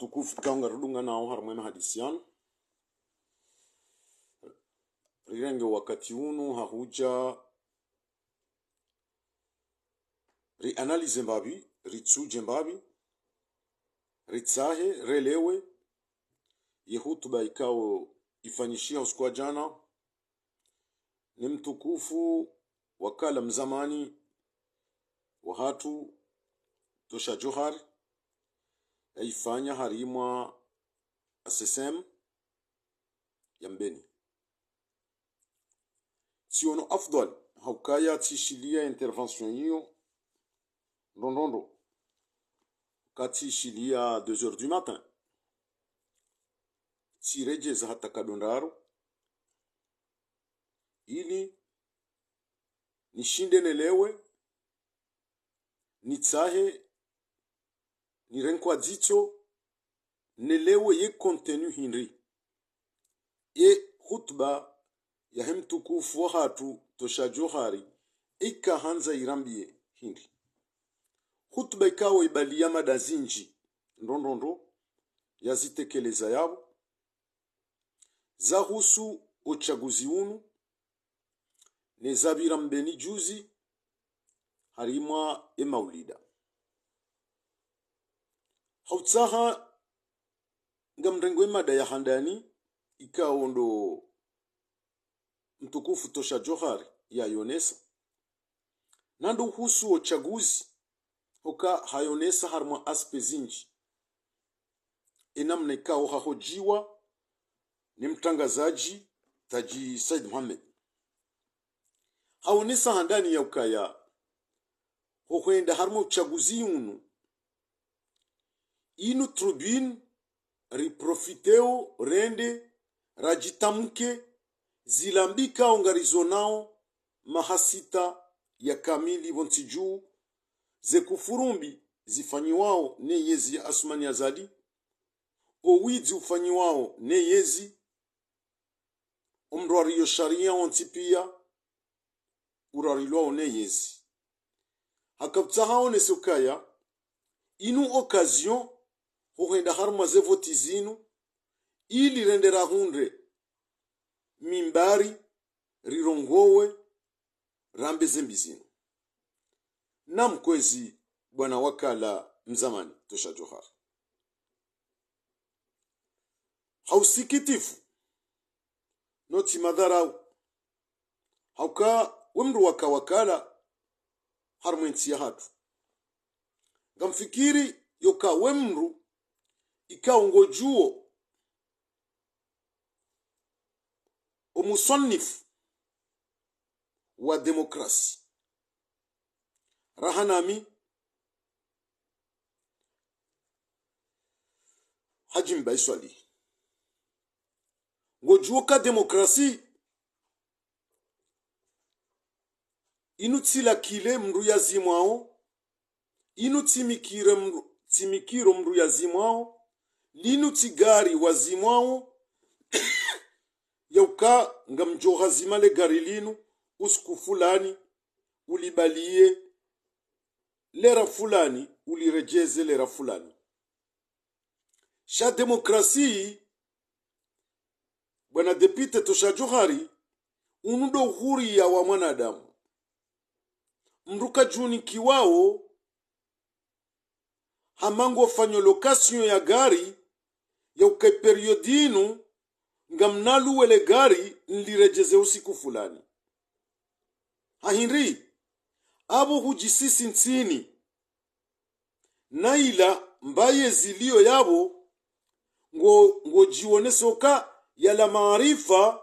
tukufu kanga rudunga nao harumwe hadisiano rirenge wakati unu hahuja ri analize mbabi ritsuje mbabi ritsahe relewe yehutuba ikao ifanyishia usiku jana ni mtukufu wakala mzamani wa hatu tosha Johari yaifanya harimwa SSM ya Mbeni siono afdal haukaya tishilia intervention hiyo ndondo kati shilia 2h du matin tirejeza hata kadondaro ili nishinde nelewe nitsahe nirenkwa dito nelewe ye contenu hinri ye khutba ya hemtukufu wa hatu tosha Johari ikahanza irambie hinri khutba ikawa ibalia madazinji ndondondo yazitekeleza yabo zahusu uchaguzi unu nezabira Mbeni juzi harimwa emaulida hautsaha ngamrengwe mada ya handani ikaondo mtukufu tosha Johari ya yonesa nando husu uchaguzi hoka hayonesa harmwa aspezinji inamna ikao hahojiwa ni mtangazaji Taji Said Mohamed haonesa handani ya ukaya hokwenda harmwa uchaguzi inu tribune riprofiteo rende rajitamke zilambika ongarizonao mahasita ya kamili bontiju ze kufurumbi zifanyiwao ne yezi ya Asmani Azali owidzi ufanyiwao ne yezi omrwariyo sharia ontipia urarilwao ne yezi hakabtahao ne sukaya inu occasion hohenda harma ze voti zinu ili rendera hundre mimbari rirongowe rambe zembizinu na mkwezi bwana wakala mzamani tosha Johari hausikitifu noti madharau hauka wemru wakala harmwensi ya hatu ngamfikiri yoka wemru ikaongojuo omusonnifu wa demokrasi rahanami hajim baiswali ngojuo ka demokrasi inutsila kile mru ya zimwao timikiro mru ya zimwao linutsigari wa zimwao yauka ngamjoha zimale gari linu usku fulani ulibalie lera fulani ulirejeze lera fulani sha demokrasi bwana depute tosha Johari unudo huri ya wa mwanadamu mruka juni kiwao hamango fanyo lokasyon ya gari ya uke periodinu ngamnalu wele gari nlirejeze usiku fulani hahinri abo hujisisi nsini naila mbaye zilio yabo ngo jione soka ya la maarifa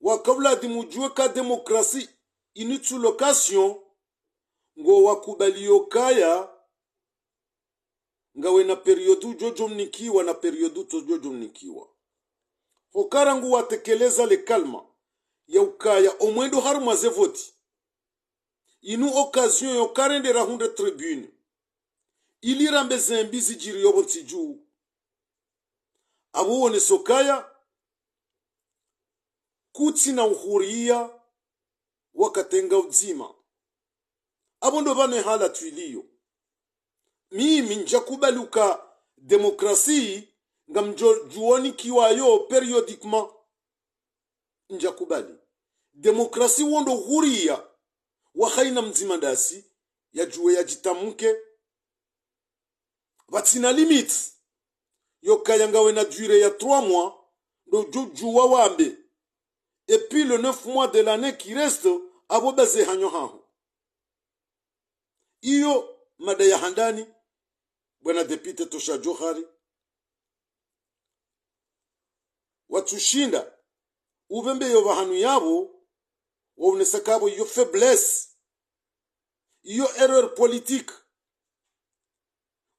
wa kabla dimujue ka demokrasi initu lokasyon ngo wakubalio kaya ngawe na periodu jojo mnikiwa na periodu to jojo mnikiwa hokarangu watekeleza le kalma ya ukaya omwendo haruma zevoti inu occasion yo karende rahunde tribune ili rambe zembizi jiri yobo tiju abuone sokaya kuti na uhuria wakatenga uzima abondo bane hala twilio mimi njakubaluka demokrasi ngamjuoni kiwayo periodiquement njakubali demokrasi wondo huria wa haina mzima dasi ya juwe ya jitamuke batina limite yo kayangawe na durée ya 3 mois do juwa wambe et puis le 9 mois de l'année qui reste abo baze hanyo haho iyo mada ya handani bwana depute Tosha Johari watushinda uvembe yo bahanu yabo wonesa kabo yo faiblesse iyo erreur politique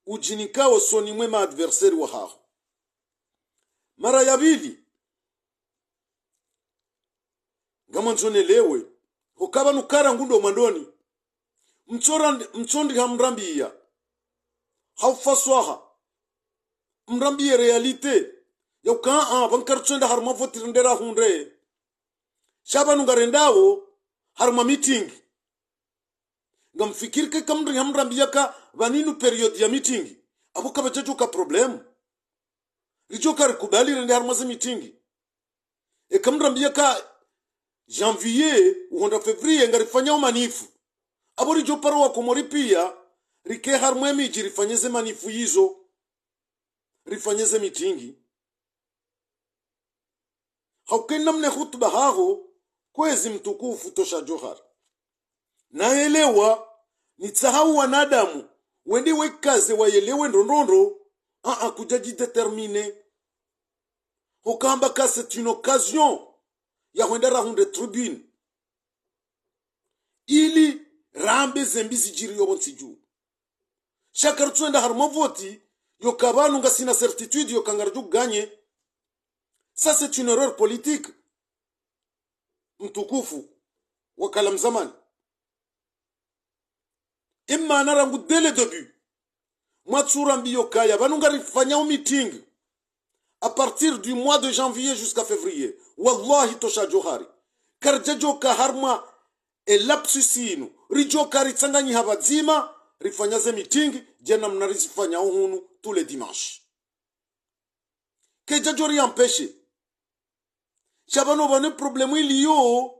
ujinikao soni mwema adversaire wa haho mara ya bili ngamanzonelewe hokaba nukara ngundo mandoni mchondi hamrambia haufaswaha mrambie realite yauka bankartsenda harma votirndera hunre shabanu ngarendawo harma meeting ngamfikir ke kamri hamrambia ka vaninu period ya meeting abuka bachacho ka problem rijoka kubali rende harma za meeting e kamrambia ka janvier ou février ngarifanya manifu abori jo parwa komori pia rike harma miji rifanyeze manifu hizo rifanyeze mitingi haukena mne hutuba haho kwezi mtukufu Tosha Johari naelewa nitsahau wanadamu wende wekaze wayelewe ndondondo kujaji determine hokamba ka c'est une occasion ya wendera hunde tribune ili rambe zembizi jiri yobonsi juu shakar tuenda harma voti yo kabanu nga sina certitude yo kangarju ganye. Ça c'est une erreur politique mtukufu wakala mzamani imma narangu dès le début matsura mbiyo kaya banunga rifanya meeting à partir du mois de janvier jusqu'à février wallahi Tosha Johari karjajo ka harma elapsusinu rijoka ritsanganyi habazima rifanyaze meeting jena mnarizifanya uhunu tous les dimanches kejajo ri empêcher shabano bane problème iliyo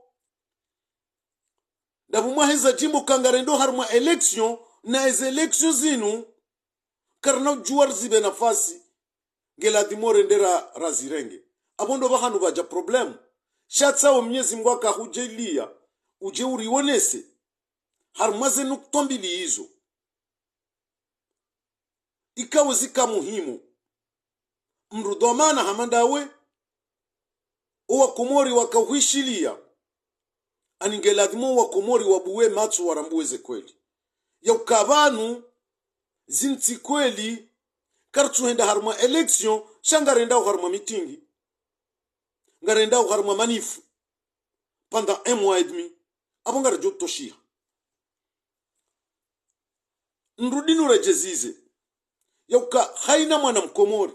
dabu maheza jimbo kangarendo harma election na election zinu karna juar zibe nafasi ngela dimore ndera razirenge abondo bahanu baja problem shatsa o mnyezi mwaka hujelia uje urionese harmaze nuktombili hizo ikawe zika muhimu mrudomana hamandawe uwa kumori wakauhishilia aningeladimo wa kumori wabuwe matsu warambuweze kweli ya ukabanu zinti kweli kartuhenda harma election shangarenda harma meeting ngarenda harma manifu pendant 1 mois et demi abonga rejo toshia nrudinu rejezize ya uka haina mwana mkomori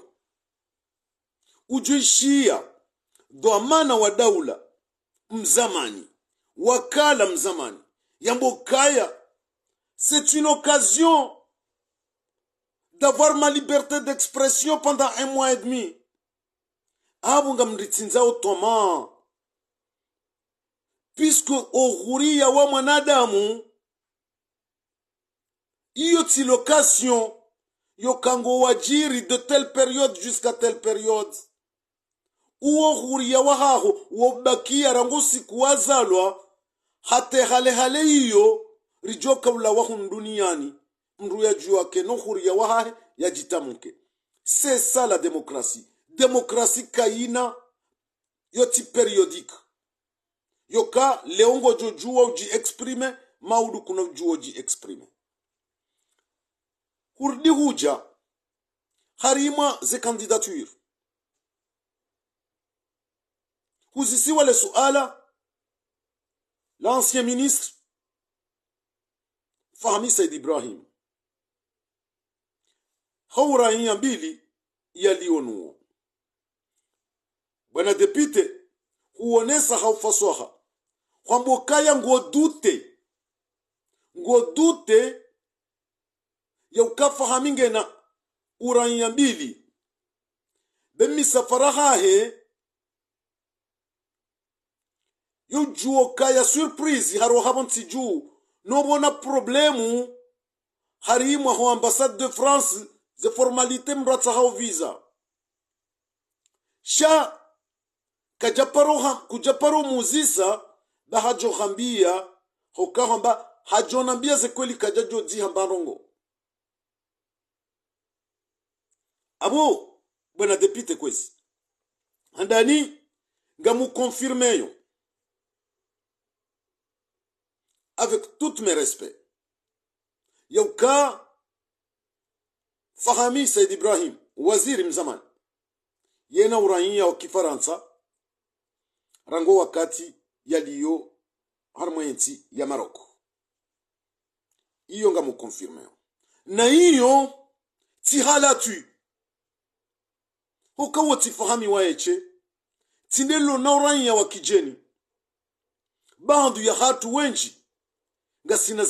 ujuishia dhamana wa daula mzamani wakala mzamani yambokaya. C'est une occasion d'avoir ma liberté d'expression pendant 1 mois et demi. Abunga mritsinza otoma puisque ohuria wa mwanadamu iyo ti location yokango wajiri de telle période jusqu'à telle période uo huria wahaho wobakia rangu siku wazalwa hate hale iyo rijoka ula wahun duniani mru ya jua ke no huria wahahe ya jitamuke. C'est ça la démocratie. Démocratie kaina yoti périodique yoka leongo jojua uji exprime maudu kuna jua uji exprime hurdi huja harima ze candidature huzisiwa le suala l'ancien ministre Fahmi Said Ibrahim haura hiya mbili yalionuo bwana depute huonesa haufaswaha kwambokaya ngodute ya ukafahaminge na uranya mbili bemi safara hahe yujuo kaya surprise haro habanti juu nobona problemu harimwa ho ambassade de France ze formalite mratsa hao visa sha kujaparo muzisa bahajo hambia hokahamba hajonambia ze kweli kajajo di hambarongo abo bwana depite kwezi handani ngamu confirmer yo avec tout mes respects yauka Fahami Said Ibrahim waziri mzaman yena uraiya wa Kifaransa rango wakati yaliyo harmoyensi ya Maroko iyo ngamu confirmer na iyo tihalatu hukawa tifahami waeche tindelo na uraiya wa kijeni bandu ya hatu wenji ngasina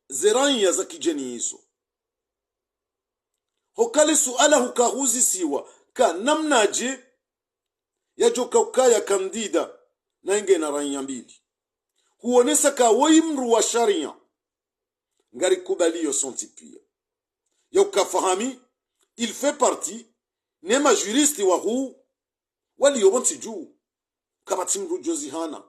zeraiya za kijeni hizo hokale suala hukahuzi siwa ka namnaje ya joka ukaya kandida na inge na raiya mbili huonesa ka waimru wa sharia ngari kubaliyo sonti pia ya ukafahami il fait partie nema juristi wa huu wali yobonti juu kama timru jozihana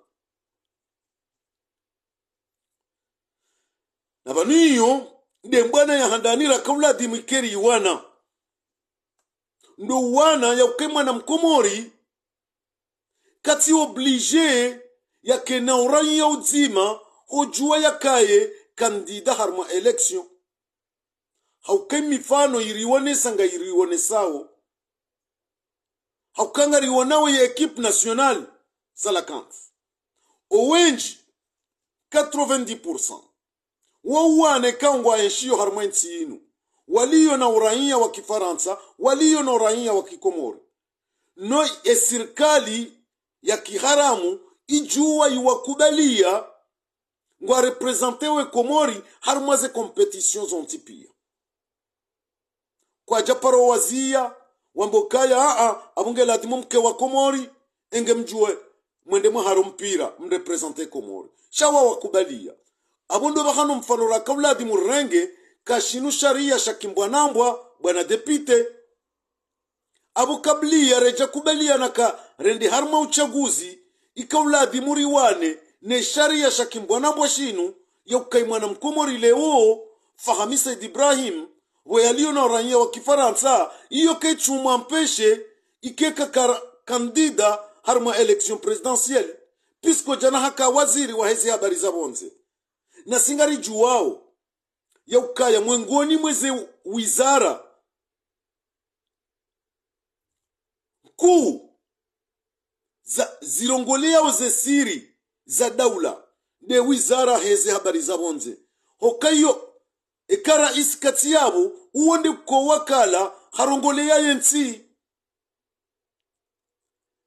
na baniyo nde mbwana ya handanira kaula dimikeri iwana ndo wana ya ukemwa na mkomori kati oblige ya kena uranyi ya uzima hojua ya kaye kandida harma election hauke mifano iriwonesa nga iriwonesao haukanga riwonawe ya equipe nationale salakant owenji 90% wawane kangwa enshiyo harmwensi inu waliyo na uraia wa Kifaransa waliyo na uraia wa Kikomori no serikali ya kiharamu ijuwa iwakubalia ngwa representewe Komori harmaze competition zontipia kwa japaro wazia wambokaya abunge latimu mke wa Komori enge mjue mwende mwaharo mpira mrepresente Komori shawa wakubalia abondo bakano mfano la kauladi murenge kashinu sharia shakimbwanambwa bwana depite abu kablia reja kubalia naka rendi harma uchaguzi ikauladi muriwane ne sharia shakimbwanambwa shinu yaukaimwana mkomori leo Fahami Said Ibrahim weyalio na oranya wa Kifaransa iyo kechumwa mpeshe ikeka kandida harma election presidentielle pisko jana haka waziri wa hezi habari za bonze na singari juwao ya ukaya mwengoni mweze wizara kuu za zilongolea oze siri za daula de wizara heze habari za bonze hokayo ekara isikati yabo uonde kwa wakala harongolea yensi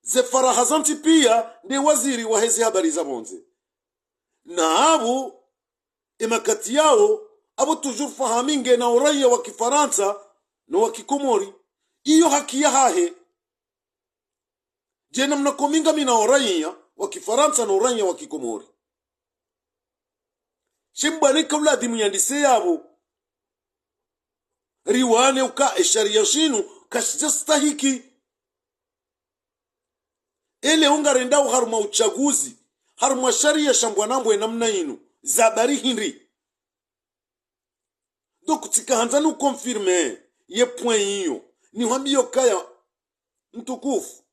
ze farahazanti pia de waziri wa heze habari za bonze na abo emakati yao abo toujours fahaminge na uraia wa Kifaransa na wa Kikomori iyo haki ya hahe jena mnakominga mina uraia wa Kifaransa na uraia wa Kikomori shimbane kabla dimuyandise yabo riwane uka esharia shinu kashistahiki ele unga rendao haruma uchaguzi haruma sharia shambwanambwe namna inu zabari hinri donc tikahanza nu confirmer ye point hiyo ni wambio kaya mtukufu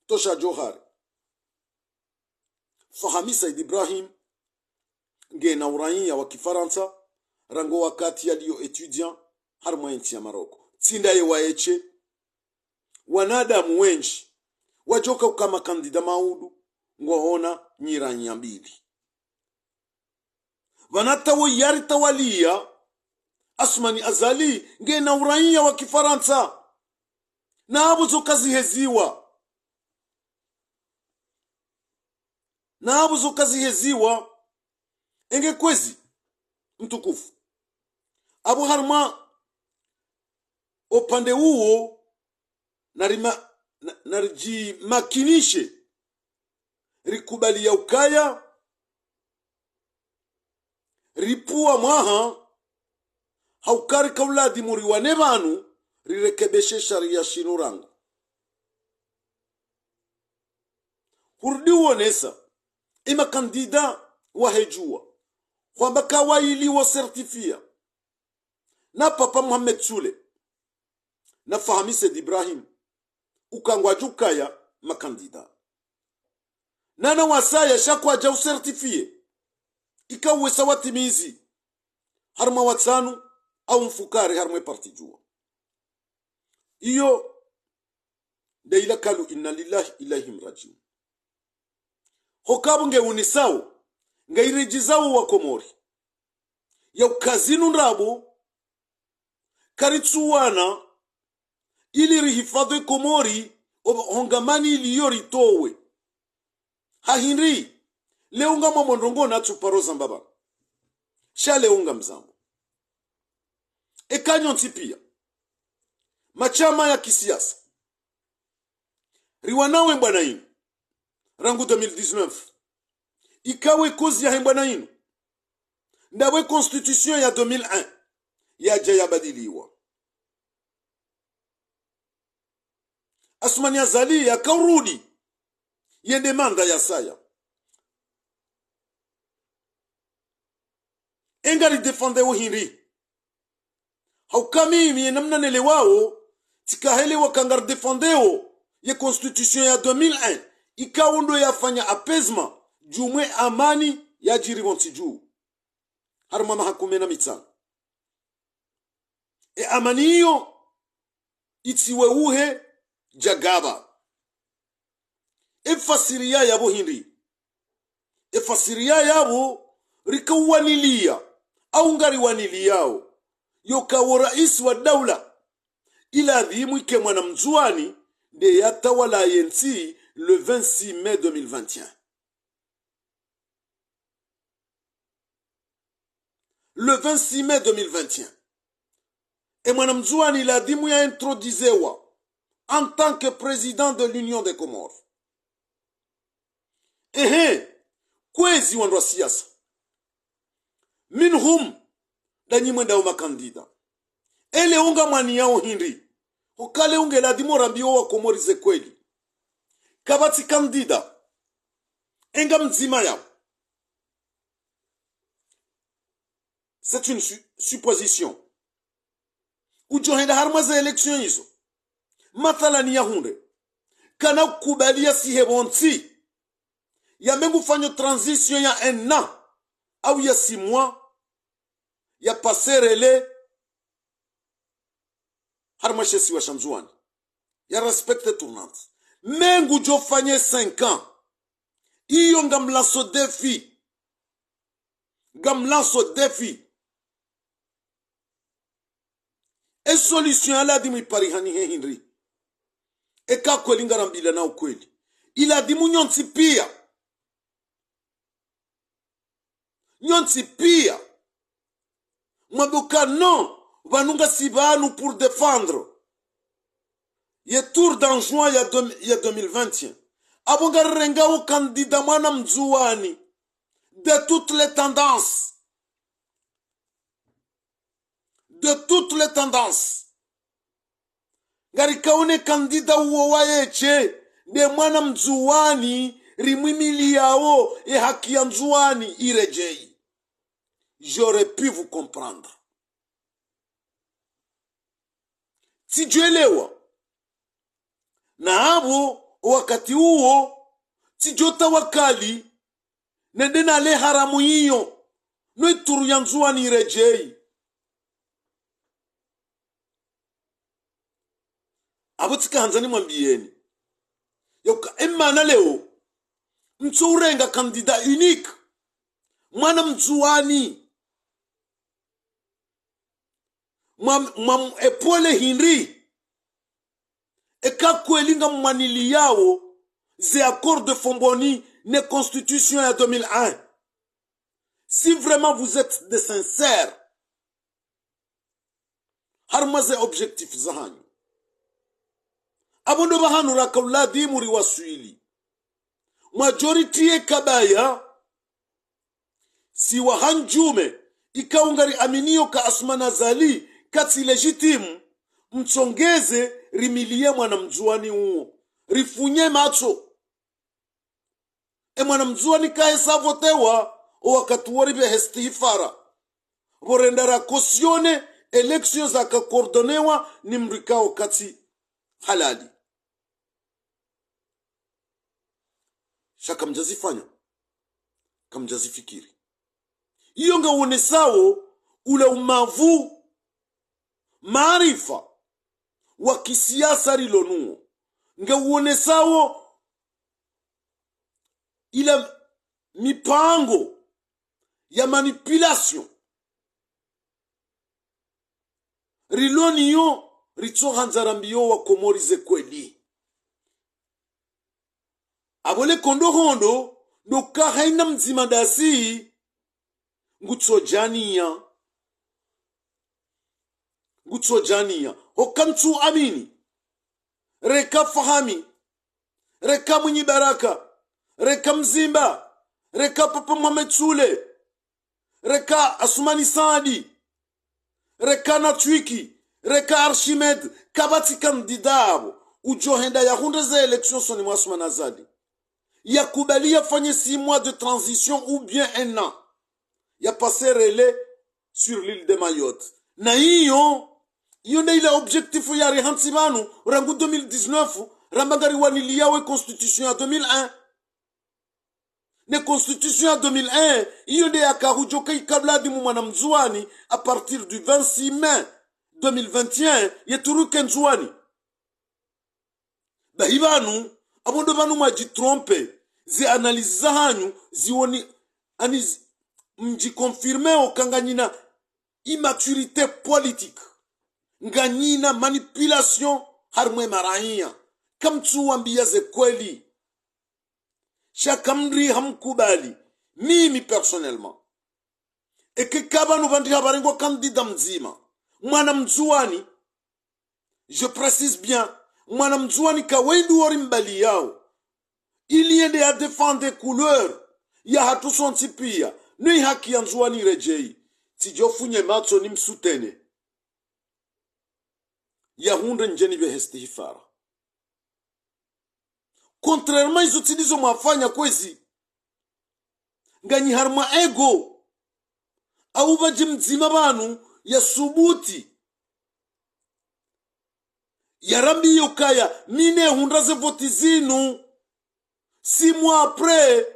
tosha Johari Fahami Said Ibrahim ngena uraia wa Kifaransa rango wakati yaliyo etudiant harma nchi ya Maroko tindaye waeche wanadamu wenji wajoka kama kandida maudu ngoona nyiranya mbili vanatawo yari tawalia Asmani Azali ngena uraia wa Kifaransa na abuzo kazi heziwa enge kwezi mtukufu abu harma opande huo narijimakinishe rikubali ya ukaya ripua mwaha haukari kauladi muri wane banu rirekebeshe sharia shinurangu hurdi uonesa ima kandida wahejua kwamba kawaili wa sertifia na papa Muhammad Sule na Fahamise Ibrahim ukangwa jukaya makandida nana wasaya shakwa jau sertifie ikawe sawatimizi harma watsanu au mfukari harma parti jua iyo deila kalu inna lillahi ilaihim rajiun hokabu nge unisau ngairijizawu wa Komori ya ukazinu nrabu karitsuwana ili rihifadhi Komori hongamani iliyori towe hahinri leunga mamondongo na tsuparoza mbaba sha leunga mzambo ekanyo ntipia machama ya kisiasa riwanawe mbwana inu rangu 2019 ikawe kozi ya hembwana inu ndawe constitution ya 2001 ya jaya badiliwa Asmani Azali ya kaurudi yende manda ya saya engari defende hinri haukami mi namna nelewao tikahele wakangar defendeo ye constitution ya 2001 ikaundo yafanya apaisement jumwe amani ya jiribonti juu haruma mahakume na mitano amani hiyo itiwe uhe jagaba efasiria yabo hindi efasiria yabo rikawanilia au ngari waniliao yokawo rais wa daula ila adhimu ike mwana mzuani de yatawala yensi le 26 mai 2021 le 26 mai 2021 et mwana mzuani ila adhimu ya introduisewa en tant que président de l'Union des Comores. Kwezi wandwa siasa. Minhum danyi mwenda umakandida. Ele unga mwani yao hindi. Ukale unge la dimorambio wa Komori ze kweli. Kabati kandida. Enga mzima yao. C'est une supposition. Ujohenda harmaza election hizo. Mathalani ya hunde kana kubalia sihebonti ya mengu fanyo transition ya 1 an au ya 6 mois ya passerele harmashesi wa shamzuani ya respecte tournante mengu jo fanye 5 ans iyo ngamlaso defi e solution ala dimi parihani henry eka kweli ngarambila na ukweli ila dimu nyonsi pia mabuka non vanunga sibanu pour défendre ye tour d'enjoin ya 2021 abonga renga au candidat mwana mzuani de toutes les tendances ngari kaone kandida uo waeche de mwana mzuani rimwimili yao e haki ya mzuani irejei. J'aurais pu vous comprendre. Tijuelewa. Na hapo wakati huo tijota wakali nende na le haramu hiyo no ituru ya mzuani irejei. Abutika hanzani mwambieni yoka emana leo mtsurenga kandida unique mwana mzuani epole Henry ekakwelinga mwanili yao ze accord de Fomboni ne constitution ya 2001. Si vraiment vous êtes des sincères harmaze objectif zahanyu abondo bahanu rakauladi muri waswili majority ye kabaya si wahanjume ikaungari aminio ka asmana zali kati legitime mtsongeze rimilie mwana mjuani uo rifunye macho mwana mjuani kaesa votewa o wakati waribe hestihifara vorendara kosione election za kakordonewa ni mrikao kati halali shaka mjazifanya kamjazifikiri iyo nga uonesao ule umavu maarifa wa kisiasa rilonuo nga uonesao ila mipango ya manipulation riloniyo ritsohanzarambiyo wa komorize kweli abole kondo hondo ndo kahaina mzima dasi ngutsojania hokamtu amini reka fahami reka mwenye baraka reka mzimba reka papa Mohamed Sule reka Asumani Saadi reka Natwiki reka Archimed kabati kandidabo ujohenda ya hunde za election soni mwasumana zadi ya kubalia fanye 6 mois de transition ou bien 1 an ya passé relais sur l'île de Mayotte na hiyo ndio ile objectif ya Rehansimanu rangu 2019 rambangari waniliawe constitution ya 2001 ne constitution ya 2001 hiyo ndio akahujoka ikabla di mwana mzuani a partir du 26 mai 2021 yeturuke nzuani bahibanu abondo banu majitrompe zi analyse za hanyu zioni ani mjikonfirme okanganyina immaturité politique nganyina manipulation harmwe marahia kamtu wambia ze kweli shakamri hamkubali mimi personnellement eke kabanu bandi habarengo kandida mzima mwana mzuani je précise bien mwana mzuani kawendu worimbali yao ili yende ya défendre couleur ya hatu sonti pia ni haki ya nzuani rejei tijofunye matso ni msutene ya hunde njeni behesti hifara contrairement izo tilizo mwafanya kwezi nganyi harma ego au baji mzima banu ya subuti ya rambi yokaya mine hundaze voti zinu 6 mois après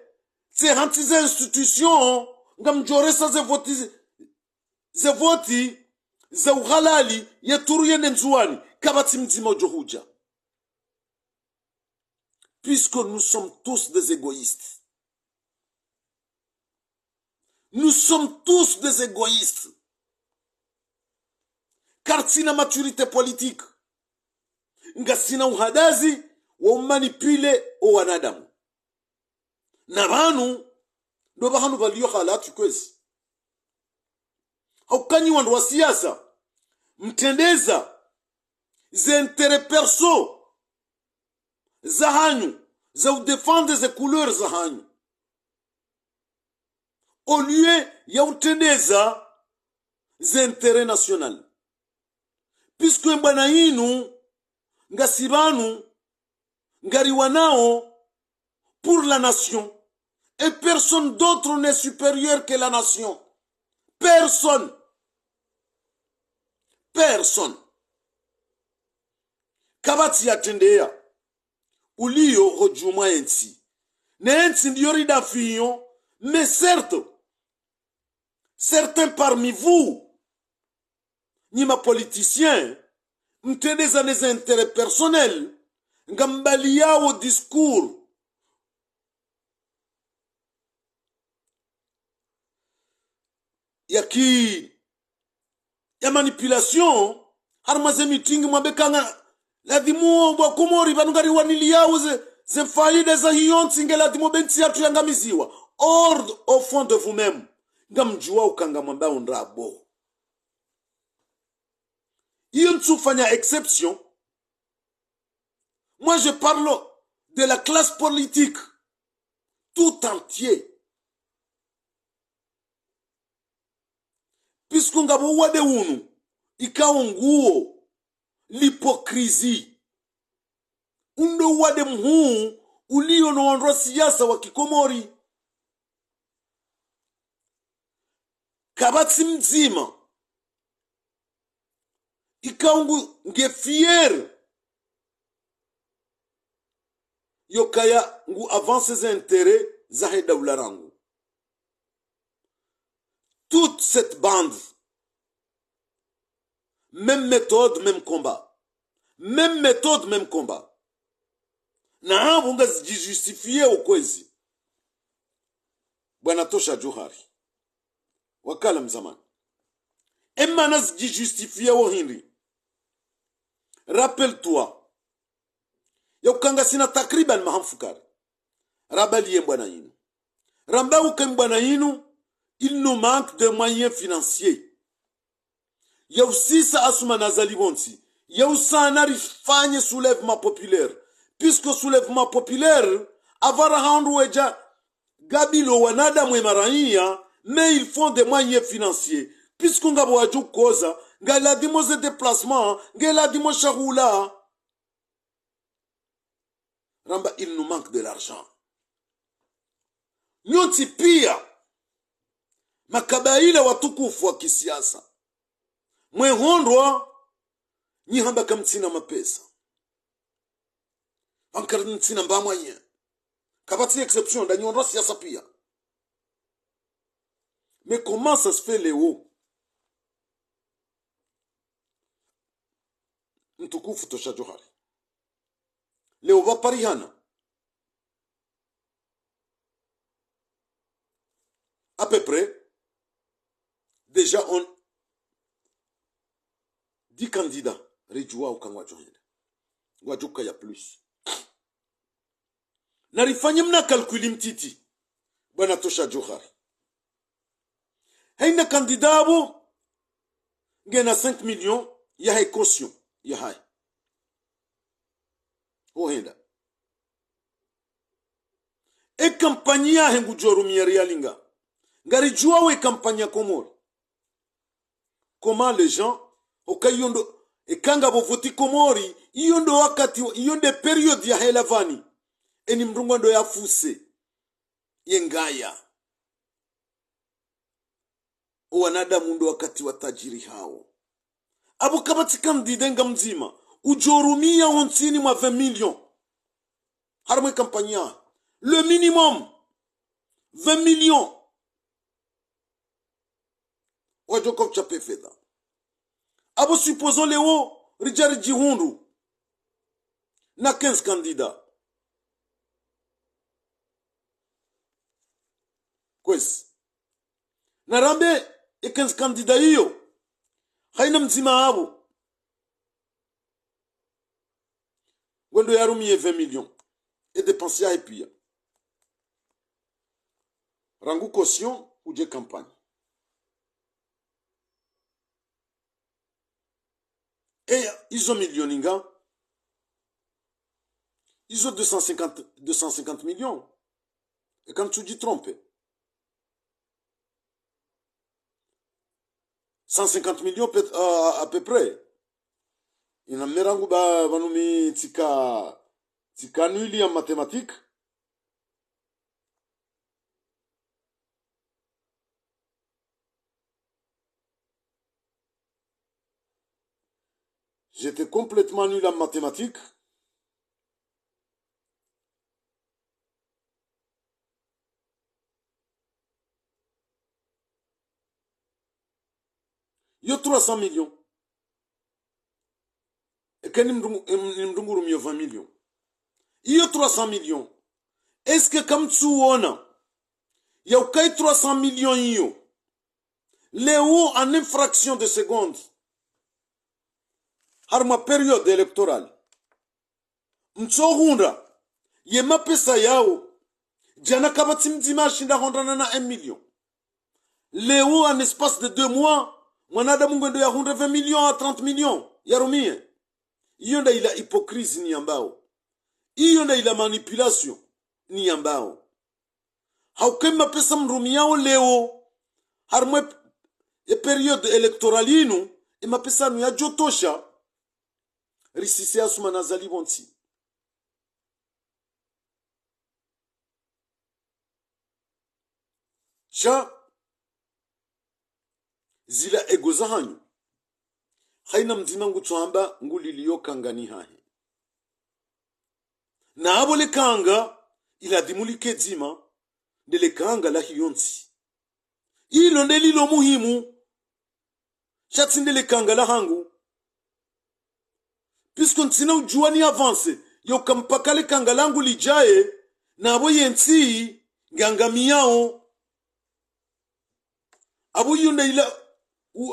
c'est hantize institution ngamjoresa ze voti za uhalali ya turu yende nzuani kabati mzima ujohuja puisque nous sommes tous des égoïstes. Nous sommes tous des égoïstes. Car sina maturité politique. Nga sina uhadazi wa manipule o wanadamu. Na banu ndo bahanu baliyo halatu kwezi. Haukanyi wandu wa siasa mtendeza ze intérêt perso za hanyu za udefendre ze couleurs za hanyu au lieu ya utendeza ze intérêt national puisque mbana yinu ngasibanu ngari wanao pour la nation et personne d'autre n'est supérieur que la nation. Personne kabati yatendea uliyo hojuma ensi ne ensi ndiyo ridafiyo mais certes certains parmi vous nima politiciens mtendeza les intérêts personnels ngambali yao discours ya manipulation harmaze meeting mwabekanga ladimo bwa komori banungari wanili yao ze faide za hiyonti ngela dimo benti yatu yangamiziwa ordre au fond de vous-même ngamjua ukanga mwamba undrabo Ils ne font exception. Moi, je parle de la classe politique tout entier. Puisqu'on wade unu, ikaonguo, l'hypocrisie. Undo wade mhuu, ulio no ondro siyasa wa Kikomori. Kabatsi mzima. Ikaongu nge fier. Yokaya ngu avance ses intérêts zahe daularangu. Toute cette bande, même méthode, même combat. Même méthode, même combat. Na abunga justifié ukwezi. Bwana Tosha Johari. Wakala mzamani. Emma nas justifié au Henry. Rappelle-toi. Yokanga sina takriban mahamfukari. Rabaliye mbwana yinu. Ramba uke mbwana yinu. Il nous manque de moyens financiers. Yau sisa asuma nazali bonsi. Yau sana rifanye soulèvement populaire. Puisque soulèvement populaire, avara handoueja gabilo wanada mwemaraia, mais ils font des moyens financiers. Puisqu'on gabo aju koza, ngala dimo ze déplacement, ngala dimo charula. Ramba, il nous manque de l'argent. Nyoti pia. Makabaila watukufu wa kisiasa. Mwehondwa nyihamba kamtsina mapesa. Ankar ntsina mbamwanye. Kabati exception da nyondwa siasa pia. Mais comment ça se fait Léo? Mtukufu Tosha Johari. Léo va parihana. À peu près. Déjà, on 10 candidats. Rejua au Kangwa Johende. Gwajuka ya plus. Narifanye mna kalkuli mtiti. Bwana Tosha Johari. Haina kandidabo. Ngena 5 millions. Yahe caution. Yahe. Ohenda. E kampanya hengu jorumia rialinga. Ngari jua we kampanya Komori. Comment les gens okayondo ekanga bo voti Komori iyondo wakati iyonde period ya helavani eni mrungwando ya fuse yengaya wanada mundo wakati watajiri hao abo kabatika mdidenga mzima ujorumia honsini mwa 20 millions harme kampanya le minimum 20 millions wajoko chape feda abo supposons Léo Rijari Jihundu na 15 candidats kwesi na rambe e 15 candidats hiyo haina mzima abo wendo yarumie 20 millions et dépenser à epia rangu caution ou de campagne. Et ils ont millionninga. Ils ont 250 millions. Et quand tu dis tromper, 150 millions à peu près. Il y a un tika nuli en mathématiques. J'étais complètement nul en mathématiques. Il y a 300 millions. Et quand il y a 20 millions. Il y a 300 millions. Est-ce que comme tu vois, il y a 300 millions, Léo en une fraction de seconde, harma période électorale, mtsohunda, yema pesa yao, jana kabati mzima shinda hondana na 1 million. Léo en espace de 2 mois, mwanada mungendo ya 20 millions à 30 millions, yarumie. Iyo nda ila hypocrisie ni ambao. Iyo nda ila manipulation ni ambao. Haukema pesa mrumiao leo harmwe periode elektoralinu mapesa nu ya jotosha risisi asuma na zalibonti. Cha zila egoza hanyu haina mzima ngutuamba nguliliyo kangani hahe na abole kanga ila dimulike dzima ndele kanga la hiyonti ilo ndelilo muhimu shatsi ndele kanga la hangu puisque ntina ujua ni avance yo kampaka le kanga langu lijaye na abo yenti ngangamiyao abo yunda ila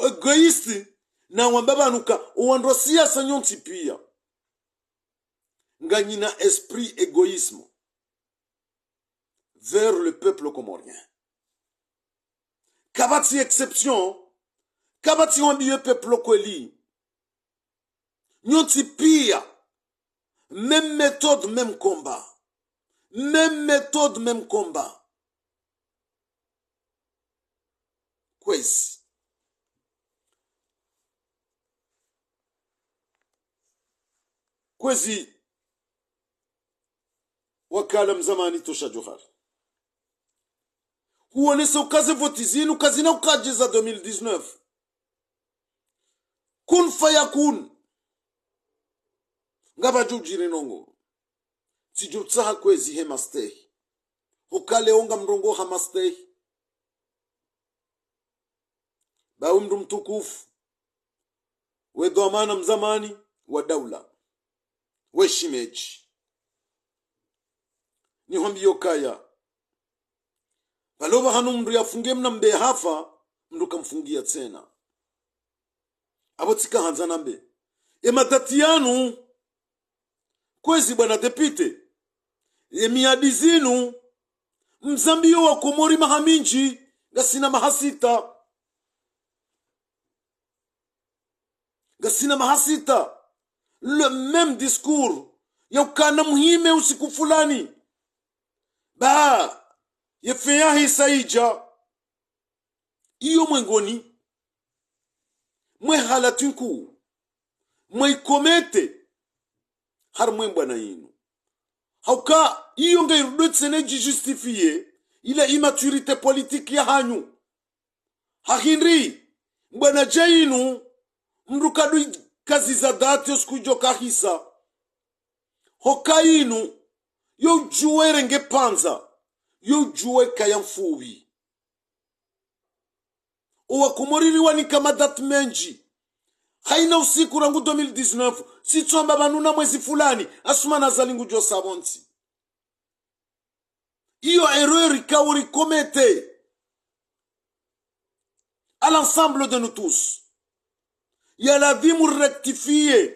egoiste na wambaba nuka uwandwa siasa nyonti pia nganyina esprit égoïsme vers le peuple comorien. Kabati exception, kabati wambiye peuple kweli. Nyonti pia, même méthode, même combat. Même méthode, même combat. Kwezi. Kwezi. Wakala mzamani tosha Johari. Huonese ukaze voti zinu kazina ukajiza 2019. Kun faya kun. Ngaba jujiri nongo. Tijutsaha kwezi hemastehi. Hukale onga mrongo hamastehi. Bawe mdu mtukufu. Wedo amana mzamani wa daula. We shimeji. Nihombi yokaya. Baloba hanu mdu yafungie mna mbe hafa, mdu kamfungia tena. Abotika hanzana mbe. Matatiyanu, kwezi bwana depite. Miadizinu, mzambio wa Komori mahaminji, gasina mahasita. Gasina mahasita. Le même discours. Yaukana muhime usiku fulani. Ba yefeyahi saija iyo mwengoni mwe halatinku mwe ikomete har mwe mbwana yinu hauka iyo nga irudetsene justifie ila immaturité politique ya hanyu hahinri mbwana jainu mrukadu kazi za dati oskujo kahisa hoka yinu yo juwe renge panza yo juwe kaya mfubi uwa kumoririwa ni kama dat menji haina usiku rangu 2019 si tsomba banuna mwezi fulani asuma na zalingu jo sabonti iyo erreur ikauri komete à l'ensemble de nous tous ya lazimu rectifier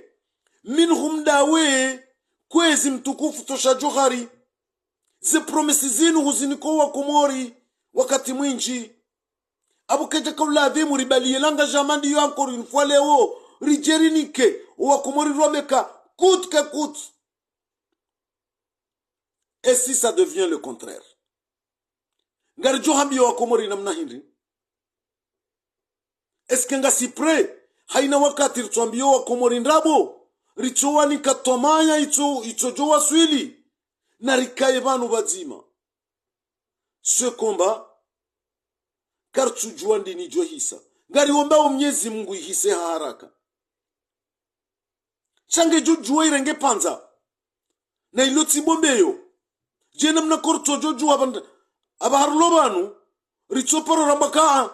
minhum dawe kwezi mtukufu tosha Johari ze promesi zinu huziniko wa Komori wakati mwinji abukeja kaula adhimu ribalie langa jamandi yo encore une fois leo rijerinike wa Komori romeka coûte que coûte. Et si ça devient le contraire ngari johambi wa Komori namna hindi eske nga si pre haina wakati rituambio wa Komori ndabo richowa ni katomanya ito jowa swili na rikaye banu bazima ce combat car tujua ndini jo hisa ngari ombao Mwenyezi Mungu ihise haraka change jujua irenge panza na iloti bombeyo jena mna korto jujua abaharlo banu ritoporo rambaka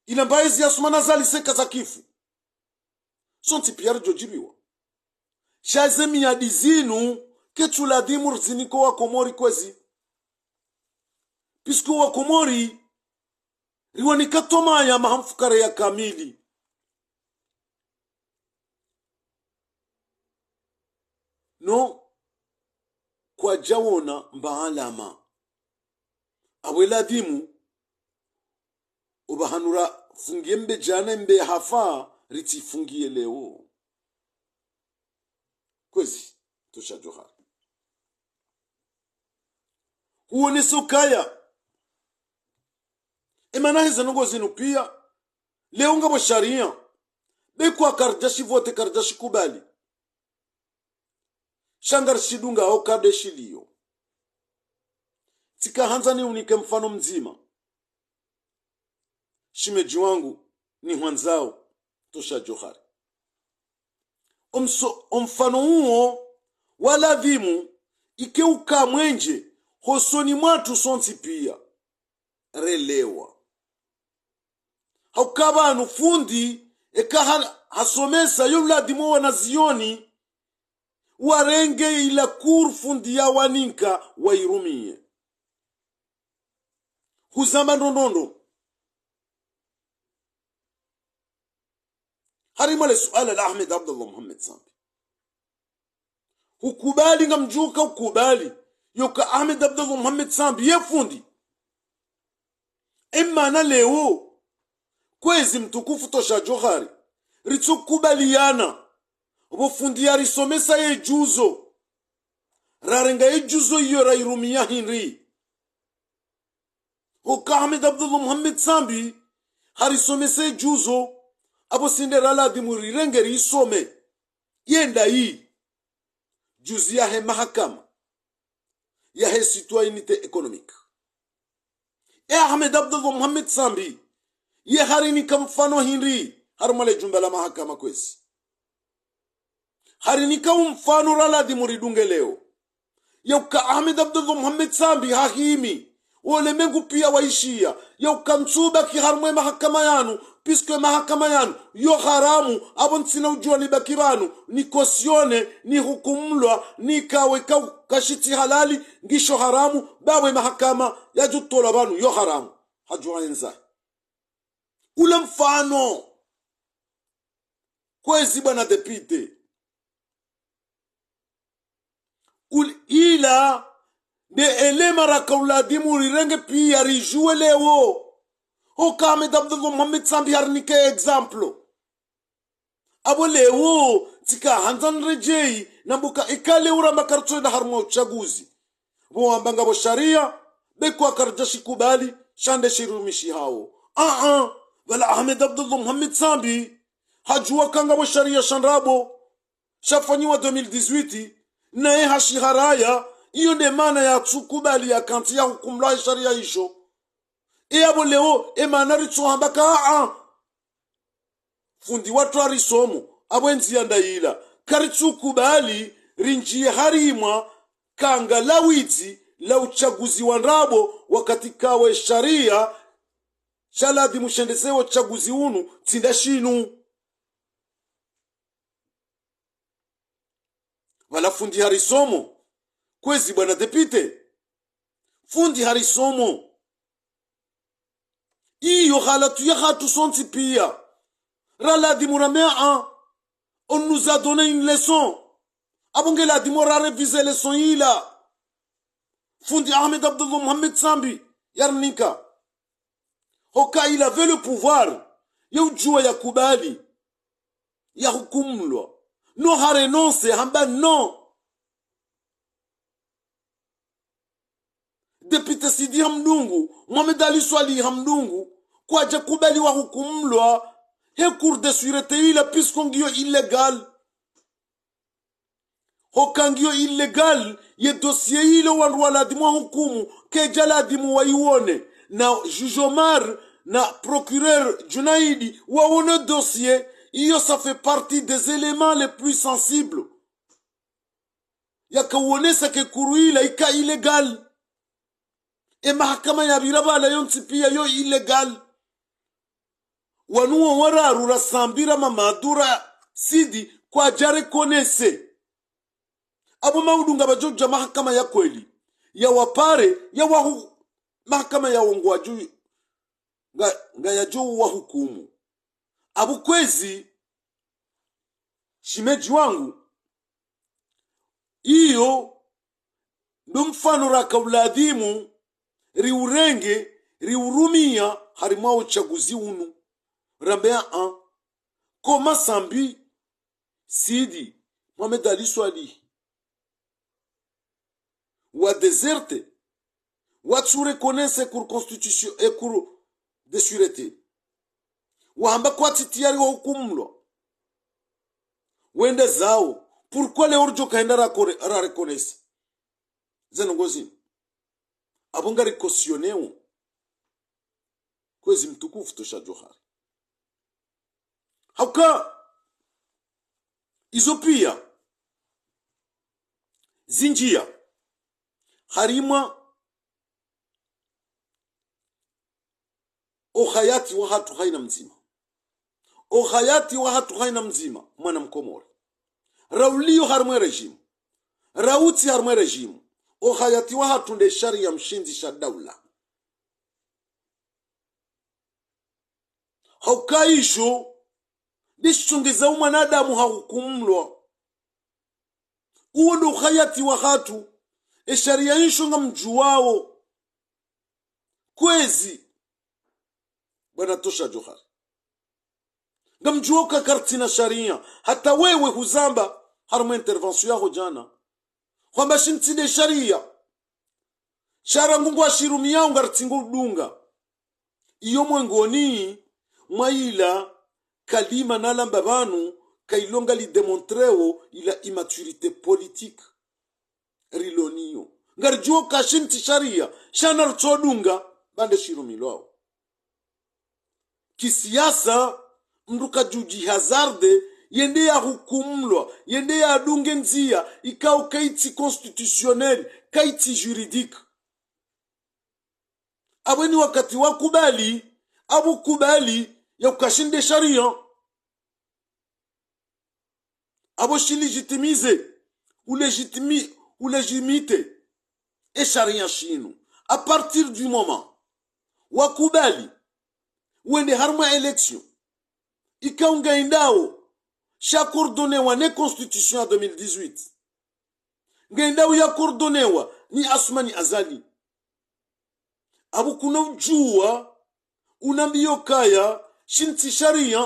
ila mbaezi asumana zali seka za kifu sonti piar jojibiwa shazemi ya dizinu ketu ladhimu ziniko wa Komori kwezi pisco wa Komori riwani katoma ya mahamfukare ya kamili no kwa jawona mbaalama awe ladhimu ubahanura fungie mbe jana mbe hafa riti fungie leo kwezi tosha Johari huone sokaya emana hizo nongo zinu pia leo ngabo sharia bekwa karjashi vote karjashi kubali shangar shidunga au kade shilio tika hanzani unike mfano mzima shimeji wangu ni Hwanzao tosha Johari omfano huo wala vimu ikeuka mwenje hosoni mwatu sonti pia relewa haukabanu fundi eka hasomesa yuladimu wanazioni warenge ila kur fundi ya waninka wairumie huzama nondondo harimale suala la Ahmed Abdullah Muhammad Sambi hukubali ngamjuka hukubali yoka Ahmed Abdullah Muhammad Sambi yefundi emana leo kwezi mtukufu tosha Johari ritsukubaliana obufundi yarisomesa yejuzo rarenga yejuzo iyo rairumia hinri hoka Ahmed Abdullah Muhammad Sambi harisomesa yejuzo abo sindera la dimuri rengeri isome yenda hii juzi ya he mahakama ya he citoyenneté économique Ahmed Abdullah Muhammad Sambi ye harini kamfano hinri harmale jumba la mahakama kwezi harini kamfano rala dimuri dunge leo yauka Ahmed Abdullah Muhammad Sambi hahimi wole mengu pia waishia yauka mtsuba ki harmwe mahakama yanu piske mahakama yanu yo haramu abo ntsina ujua ni bakiranu ni kosione ni hukumlwa ni kawe kashiti halali ngisho haramu bawe mahakama ya jutola banu yo haramu hajua enza ule mfano kwezi bwana depite ila de elema rakauladimu rirenge pia rijue lewo hoka Ahmed Abdullah Muhammad Sambi harnike example abo lewo tika hanzan rejei nambuka ikale uramba kartso da harmo uchaguzi bo wambanga bo sharia bekwa karjashi kubali shande shirumishi hao wala Ahmed Abdullah Muhammad Sambi hajua kanga bo sharia shanrabo shafanyiwa 2018 nae hashiharaya iyo nde maana ya tsukubali ya kanti ya hukumla sharia isho abo leo emanari tsohambaka fundi watu arisomo abwenzi yandayila karitsukubali rinjie harimwa kanga lawizi la uchaguzi wa nrabo wakati kawe sharia shaladi mushendesewo chaguzi unu tsinda shinu wala fundi harisomo kwezi bwana depite fundi harisomo iyo halatu ya hatu sonti pia rala dimuramea on nous a donné une leçon abonge la dimora réviser leçon ila fundi Ahmed Abdullah Muhammad Sambi yarnika hoka il avait le pouvoir ya ujua ya kubali ya hukumlwa no harenonse hamba no Depute Sidi Hamdungu Mohamed Ali Swali Hamdungu kwa jakubali wa hukumlwa he cour de sûreté ila piskongio illegal hokangio illegal ye dossier ilo wanruala dimwa hukumu ke jala dimu waiwone na juge Omar na procureur Junaidi waone dossier iyo ça fait partie des éléments les plus sensibles yakawonesa ke kuruila ika illegal e mahakama ya birabala yonti pia yo illegal wanuo wararu rasambira mamadura sidi kwa jare konese abo maudunga bajoja mahakama ya kweli ya wapare ya wahu mahakama ya wongwa juu nga ya juu wa hukumu abu kwezi shimeji wangu iyo ndo mfano rakauladimu riurenge riurumia harima uchaguzi unu rambea koma Sambi Sidi Mohamed Ali Swali wa déserte wa tu reconnaisse pour constitution et pour de sûreté wa hamba kwa titiari wa hukumlo wende zao pourquoi le orjo kaenda ra reconnaisse zenongozi abongari cautionner kwezi mtukufu Tosha Johari hauka izo pia zinjia harima o hayati wa hatu haina mzima o hayati wa hatu haina mzima mwana mkomori raulio harmwe rejimu rauti harmwe rejimu o hayati wa hatu nde sharia mshinzi sha daula haukaisho dishungeza mwanadamu hahukumlwa uo ndo hayati wa hatu sharia isho nga mjuwao kwezi bwana Tosha Johari nga mjuwao kakartina sharia hata wewe huzamba harmu intervention yaho jana kwamba shintide sharia shara ngungu ashirumi yao ngartingu dunga iyo mwengoni mwaila kalima nalamba banu kailonga li demontreo ila immaturité politique riloniyo ngarjuo kashinti sharia shana rutodunga bande shirumi lao kisiasa mruka juji hazarde yende ya hukumlwa yende ya adunge nzia ikao kaiti constitutionnel kaiti juridique abweni wakati wakubali abu kubali ya ukashinde sharia abo shi legitimize ou légitimité et sharia shinu à partir du moment wakubali wende harma élection ikaunga indao sha coordonnewa ne constitution ya 2018 ngaindao ya coordonnewa ni Asmani Azali abu kuna ujua unambio kaya shinti sharia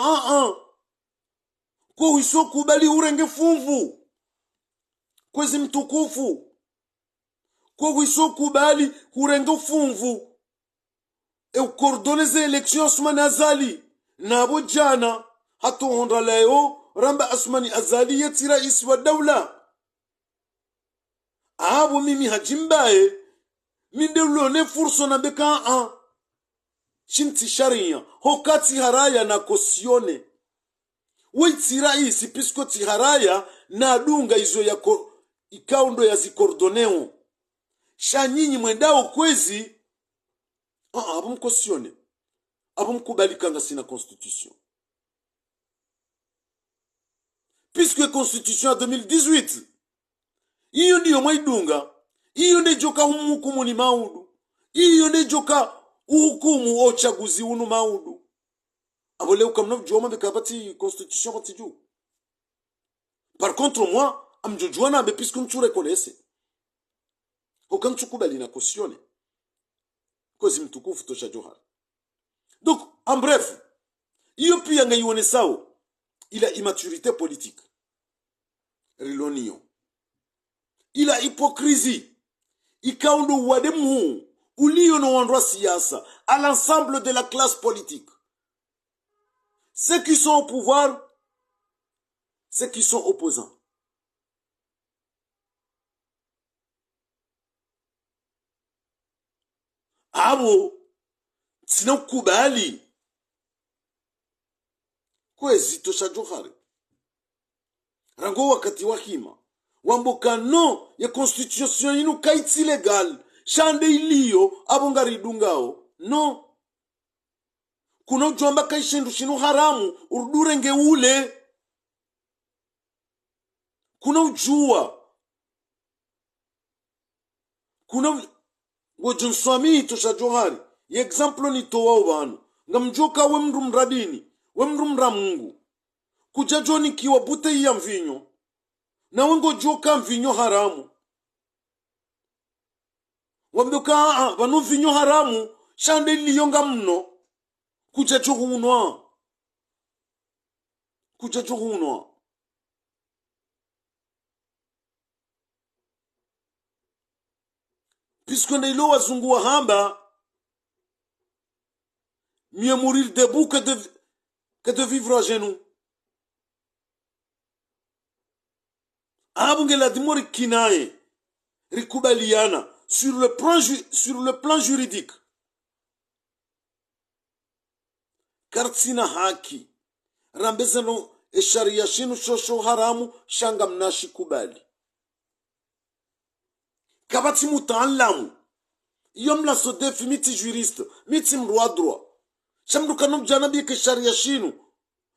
kwa hiso kubali urenge funvu kwezi mtukufu kwa hiso kubali urenge funvu ukordoneze election Asmani Azali nabo jana hato honda leo ramba Asmani Azali yeti rais wa dawla abo mimi hajimbaye mindeulo ne furso na beka shinti sharia hokati haraya na kosione witi rais pisko ti haraya na dunga izo ya ikaundo ya zikordoneo shanyinyi mwendao kwezi abo mkosione abo mkubali kanga sina constitution puisque constitution ya 2018 iyo ndiyo mwaidunga iyo nde joka hukumu ni maudu iyo nde joka uhukumu o chaguzi unu maudu abo leo kamna joma bekabati constitution batiju par contre moi amjojuana be puisque mtu reconnaisse aucun tukubali na cautionner kozi mtukufu Tosha Johari donc en bref iyo pia ngaione sao il a immaturité politique rilonio il a hypocrisie ikaundo wademu ulio no wandwa siasa à l'ensemble de la classe politique ceux qui sont au pouvoir ceux qui sont opposants abo sinakubali kwezi Tosha Johari rango wakati wahima wamboka no ya constitution inu kaiti legal shande iliyo abongari dungao no kuna ujomba kaishindu shinu haramu urdurenge ule kuna ujua kuna wajonswami Tosha Johari ya example ni towa wanu ngamjoka we mndu mradini we mndu mramungu kujajoni kiwa bute ya mvinyo na wengo joka mvinyo haramu wamdoka vanu mvinyo haramu shande liyonga mno kujachuhunwa puisque Neilo wazungu wa hamba, mieux mourir debout que de vivre à genoux. Abunge la dimori kinae, rikubaliana, sur le plan juridique. Kartsina haki, rambezano e sharia shinu shosho haramu, shanga mnashi kubali. Kabati mutaalamu, yom la so defi miti juriste, miti mroi droit. Shamdu kanom janabi ke sharia shinu,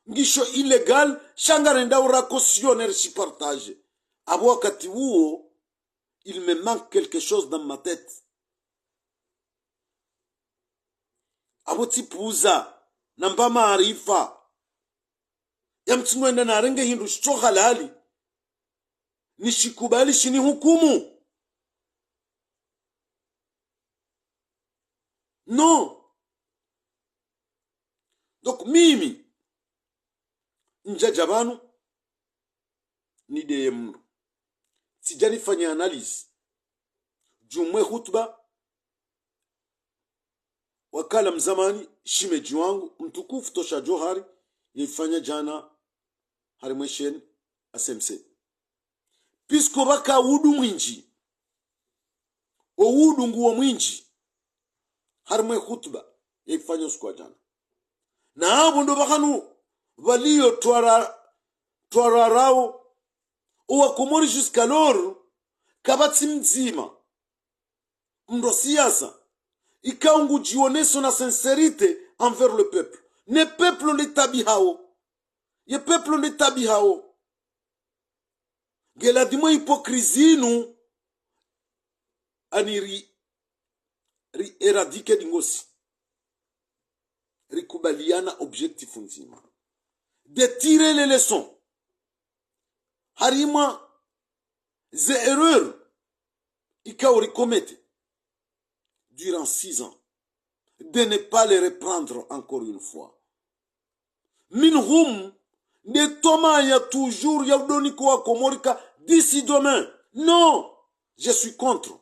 ngisho illegal, shanga renda ura cautionner si partage. Abo wakati huo, il me manque quelque chose dans ma tête. Abo tipuza, namba maarifa. Ya mtumwenda na renge hindu shcho halali. Nishikubali shini hukumu. Non. Donc mimi, njajabanu, ni deye mnu. Sijani fanya analyse. Jumwe hutuba, wakala mzamani, shimeji wangu, mtukufu Tosha Johari, yifanya jana, harimweshen, asemse. Pisko baka wudu mwinji, o wudu nguwa mwinji, harimwe hutuba, yifanya uskwa jana. Na habu ndo bakanu, waliyo tuara rao, uwa kumori jusqu'alors, kabati mzima, mdo siyasa, ikaungu jioneso na sincérité envers le peuple. Ne peuple ne tabihao. Ye peuple ne tabihao. Gela dimo hypocrisie nu ani eradike dingosi. Rikubaliana objectif nzima. De tirer les leçons. Harima ze erreurs ikauri commettre durant 6 ans, de ne pas les reprendre encore une fois. Minhum, ne toma ya toujours ya udoniko wa komorika d'ici demain. Non, je suis contre.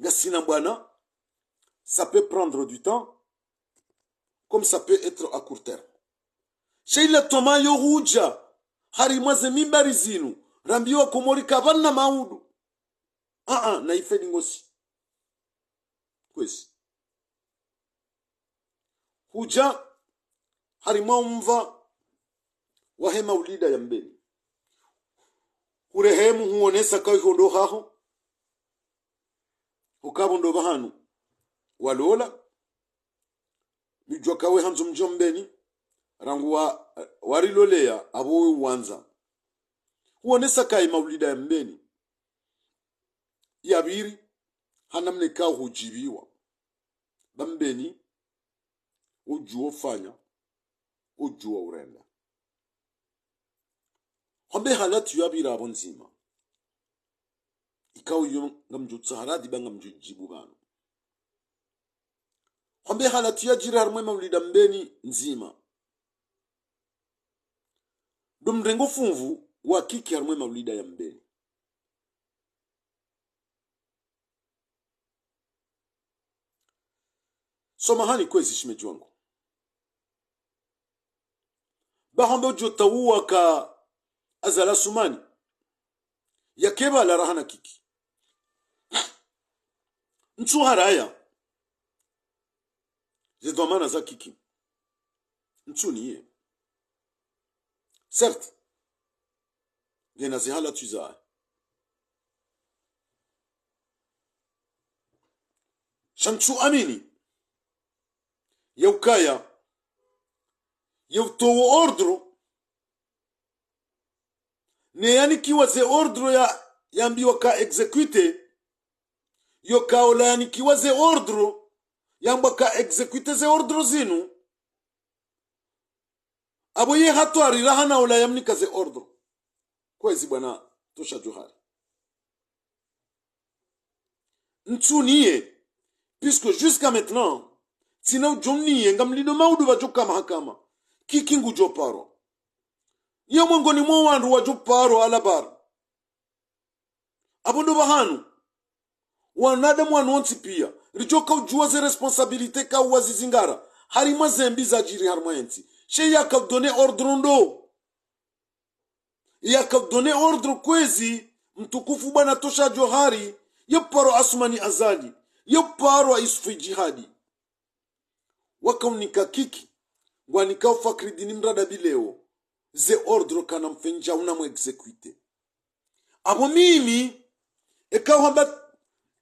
Gasina bwana, ça peut prendre du temps, comme ça peut être à court terme. Sheila toma yo huja, harimaze mimbari zinu, rambiwa komorika vanna maudu. Na ifedi ngosi. Kwezi. Huja harima mva wahema ulida ya mbeni. Urehemu huonesa kawi hondo haho. Hukabo ndo bahanu. Walola. Mijwa kawe hanzo mjombeni. Rangu warilolea abowe uwanza. Huonesa kawi maulida ya mbeni. Yabiri. Hanamne ka hujibiwa. Bambeni. Ujuo fanya. Ujuo urenda. Hombe halatu yabira abonzima. Ikaw yung ngamjut haradi ba ngamjujibu gano. Hombe halatu ya jira harmwe maulida mbeni nzima. Dumrengo funvu wa kiki harmwe maulida ya mbeni. Somahani kwezi shimeji wangu. Bahamba jotawuwa ka azala sumani. Yakeba la rahana kiki. Nchu haraya. Zedwamana za kiki. Nchu niye. Certes. Gena zihala tuzae. Shanchu amini. Yaukaya. Yautowo ordro. Ne yani kiwa ze ordro ya mbiwa ka execute. Yokaola yani kiwa ze ordro. Yamba ka execute ze ordro zinu. Abo ye hatu arirahana ola yamnika ze ordro. Kwezi bwana Tosha Johari. Ntu niye. Puisque jusqu'à maintenant, sina ujomniye ngamlido maudu wajoka mahakama. Kikingu joparo. Yo mwango ni mwandu wajoparo alabar. Abondo bahanu. wanadamu wanonti pia rijoka ujua ze responsabilite ka wazizingara harima zembi za jiri harima enti she yakadone ordre ndo yakadone ordre kwezi mtukufu bwana tosha johari yoparo asmani azali yoparo isufi jihadi wakaunika kiki ngwanika ufakri dini mrada bileo ze ordre kana mfenja unamu execute abo mimi ekaw hamba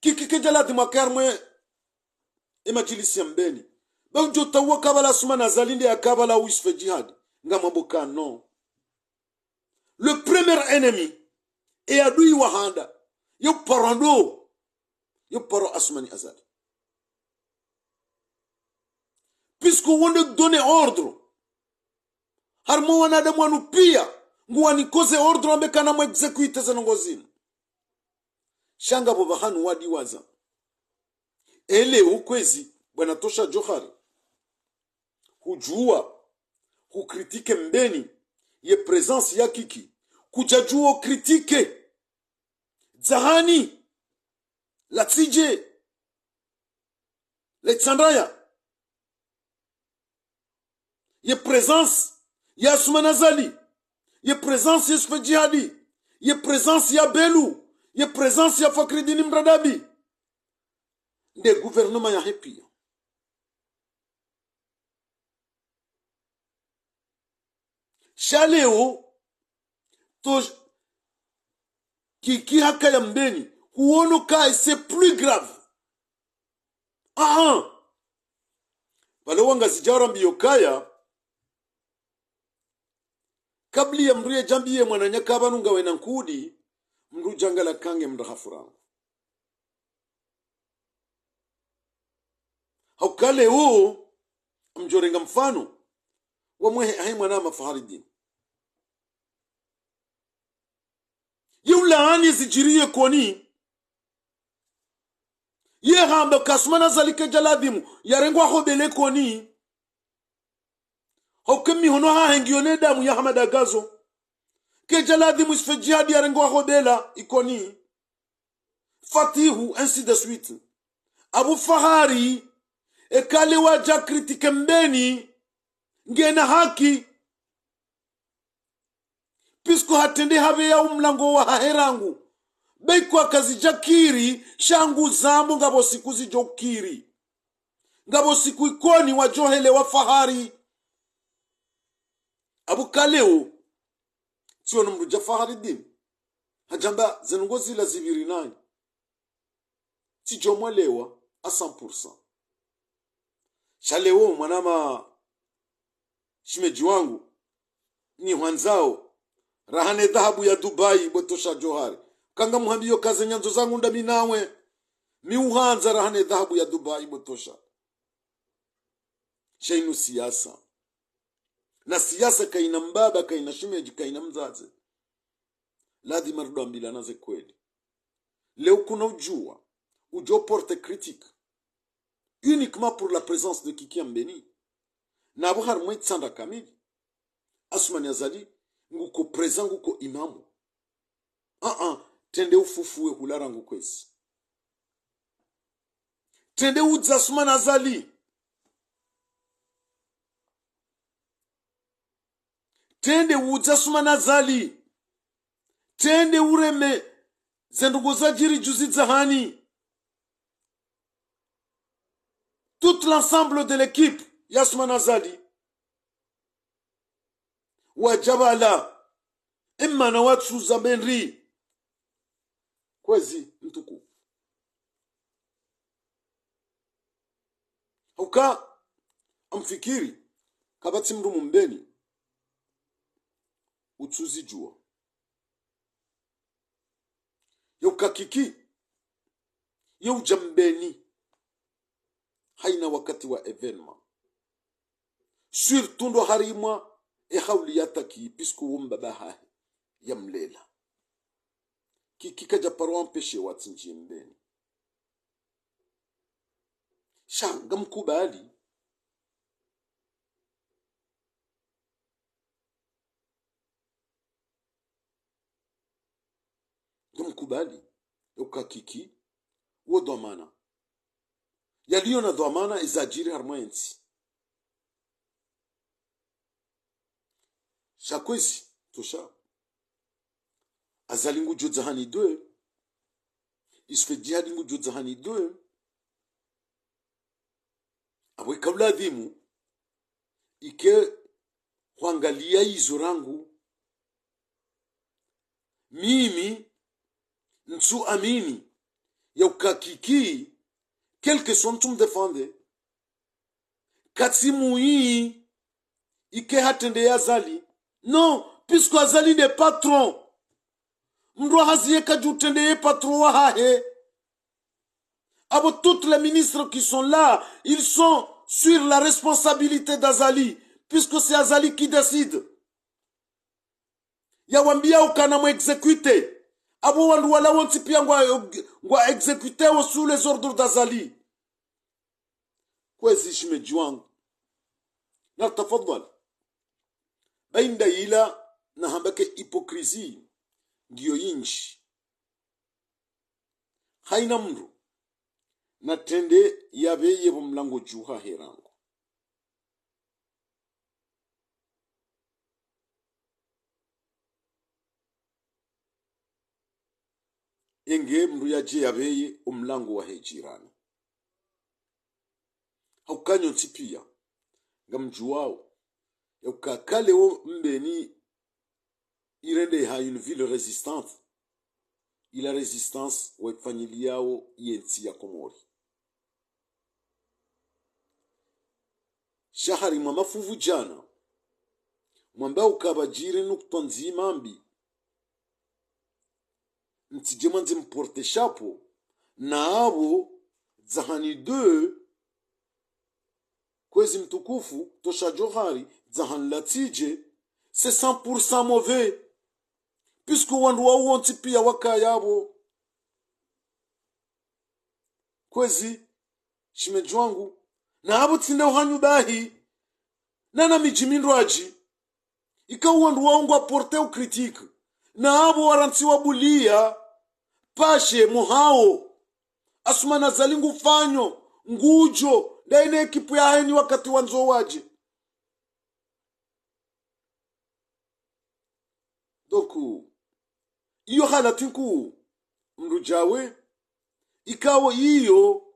kiki kejalati makarmwe emajilisi ya mbeni ba ujota wakabala sumana zalinde yakabala wisfe jihad ngamaboka non le premier ennemi et adui wahanda yo paro asmani azali puisque wonde donner ordre harmo wanada mwanu pia nguwani koze ordre ambe kana mu execute zanongozini shanga bo bahanu wadi waza ele ukwezi bwana tosha johari hujua hukritike mbeni ye presence ya kiki kujajua kritike zahani la tsije Alexandria ye presence ya Sumanazali ye presence ya Sufe Jihadi ye presence ya Belu ye presence ya Fakridini Mradabi de gouvernement ya hepi Shaleo to kiki haka ya mbeni huono kai c'est plus grave wale wanga zijara mbiyo kaya kabli ya mruye jambiye mwananyaka abanunga wena nkudi mru jangala kange mrahafuranga haukale huu mjorenga mfano wa mwehe hai mwana mafaharidini yulaani zijiriye koni ye hamba kasmana zalike jaladimu yarengwa hobele koni hokemi hono ha hengione damu ya hamada gazo ke jaladimu isfe jihadi yarengwa hobela ikoni fatihu ainsi de suite abu fahari ekale waja kritike mbeni ngena haki pisko hatende habe ya umlango wa haherangu beikwa kazi jakiri shangu zambu ngabo siku zijokiri ngabo siku ikoni wajohele wa fahari abu kaleo siono mruja fahari din hajamba zenungozi la zibiri nani tijomwelewa a 100%. Shaleo mwanama shimeji wangu ni hwanzao rahane dhahabu ya Dubai botosha johari kanga muhambiyo kaze nyanzo zangu ndami nawe miuhanza rahane dhahabu ya Dubai botosha shainu siyasa na siyasa kaina mbaba kaina shimeji kaina mzaze ladi mardo ambila naze kweli leo kuna ujua ujo porte critique uniquement pour la présence de Kiki Mbeni na buhar mwit sanda kamili Asmani Azali nguko présent nguko imamu tende ufufuwe hulara ngukwezi tende udza Asmani Azali tende udza Asmani Azali tende ureme zendugo za jiri juzi zahani tout l'ensemble de l'équipe Asmani Azali wajabala imma na watu za benri kwezi mtuku huka amfikiri kabati mru mbeni utuzi jua yukakiki yujambeni haina wakati wa evenement surtout ndo harima hawliyataki pisku wumbabaha yamlela kikika japaro empêcher watsinji mbeni shanga mkubali ukakiki wo dhamana yaliyo na dhamana izajiri harma ensi shakwezi tosha azalingu jodzahani 2 isfe jihadingu jodzahani 2 abwe kabla adhimu ike huangalia hizo rangu mimi nsu amini ya ukakiki quelque son tum defende katsimu hii ike hatende ya zali non puisque azali des patrons mro haziye kajutende ye patron wa hahe abo toutes les ministres qui sont là ils sont sur la responsabilité d'Azali puisque c'est Azali qui décide ya wambia ukana mo exécuter abo wandu wala wonti pia ngwa exécuter sous les ordres d'Azali kwezi shimejuangu na tafadhali bainda ila na hambake hypocrisie ngiyo inchi haina mndu na tende yabeye bomlango juha herango enge mndu yaje yabeye umlango wa hejirani haukanyo tipia ngamjuwao yaukakale wo mbeni irende ha une ville résistante ila résistance wa familiao yensi ya Komori shahari mamafuvu jana mwamba ukabajire nukta nzima mbi ntijema nzi mporte chapo na abo zahani 2 kwezi mtukufu tosha johari zahani latije c'est 100% mauvais puisque wandu wa wonti pia wakayabo kwezi shimejwangu na abo tinde uhanyu dahi nana mijimindo aji ika wandu wa ungwa porte au critique na abo waranti wa bulia pashe muhao asumana zalingu fanyo ngujo daine ekipu ya heni wakati wanzo waji doku iyo halatinku mrujawe ikawo iyo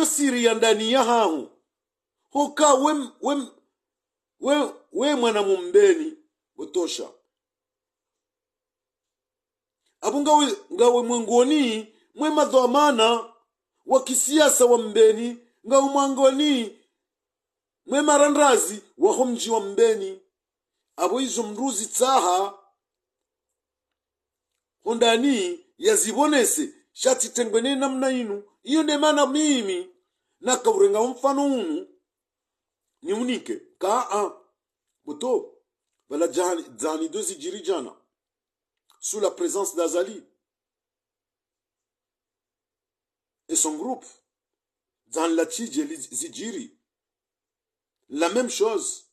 siri ya ndani ya hao hoka we mwana mumbeni utosha abunga ngawe mwengoni mwe madhamana wa kisiasa wa mbeni ngawe mwangoni mwe marandrazi wa homji wa mbeni abo izo mruzi tsaha hondani yazibonese shati tengwene namna inu iyo ndemana mimi nakaurenga mfano unu ni unike buto bala zani 2 zijiri jana sous la présence d'Azali et son groupe dans la Tchidje Zijiri la même chose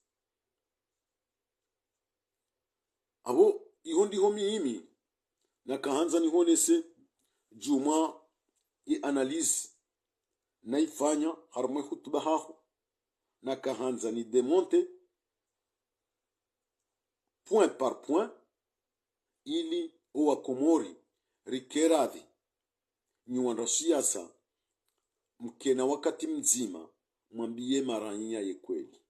abo ihondi homi imi na kahanza ni honese juma i analyse na ifanya harmwe hutuba haho na kahanza ni démonter point par point ili uwa Komori rikeradhi nyuanda siasa mkena wakati mzima mwambie maranya ye kweli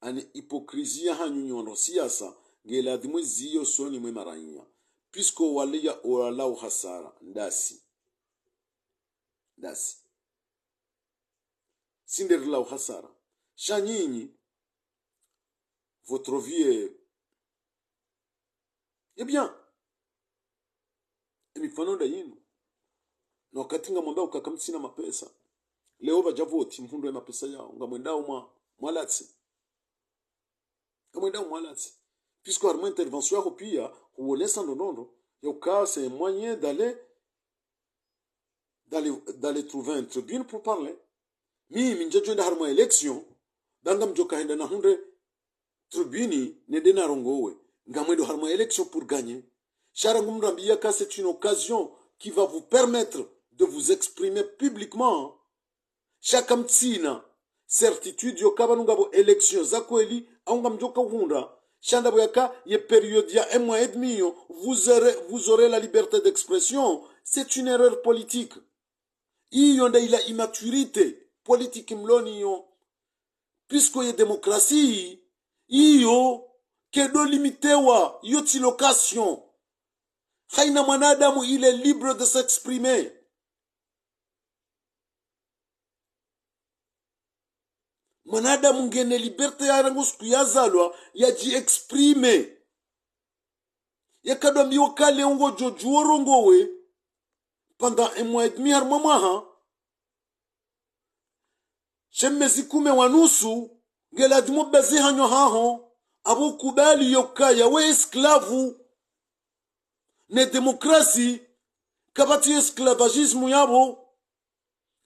ani hipokrizia hanyu nyuanda siasa ngeladhimu ziyo soni mwe maranya pisko walia olau hasara ndasi sinderlau hasara shanyinyi votre vie eh bien mifano da yinu na wakati ngamwambia ukakamsina mapesa leo bajavoti mfundo ya mapesa yao ngamwendao mwalatsi puisque harmo intervention yako pia huonesa ndonondo ya ukaa c'est moyen d'aller trouver un tribune pour parler mimi njajoenda harmo election danga mjoka henda na hunde tribune nende na rongowe ngamwendo harmo election pour gagner shara ngumrambia ka c'est une occasion qui va vous permettre de vous exprimer publiquement. Chaque mtsina certitude yokaba nungabo élection za kweli aunga mjoka hunda shanda boyaka ye période ya 1 mois et demi vous aurez la liberté d'expression. C'est une erreur politique. Iyo nda ila immaturité politique mloni yo, puisque ye démocratie iyo kedo limitewa yo ti location. Haina mwanadamu il est libre de s'exprimer. Mwanadamu ngene liberté ya rangu siku yazalwa yaji exprime. Yakadwa miyo kale ungo jojuoro ngowe pendant 1 mois et demi harma mwaha. Shemmezi kume wanusu ngela dimo bezi hanyo haho abu kubali yokaya we esclavu. Ne demokrasi kabati esclavagisme yabo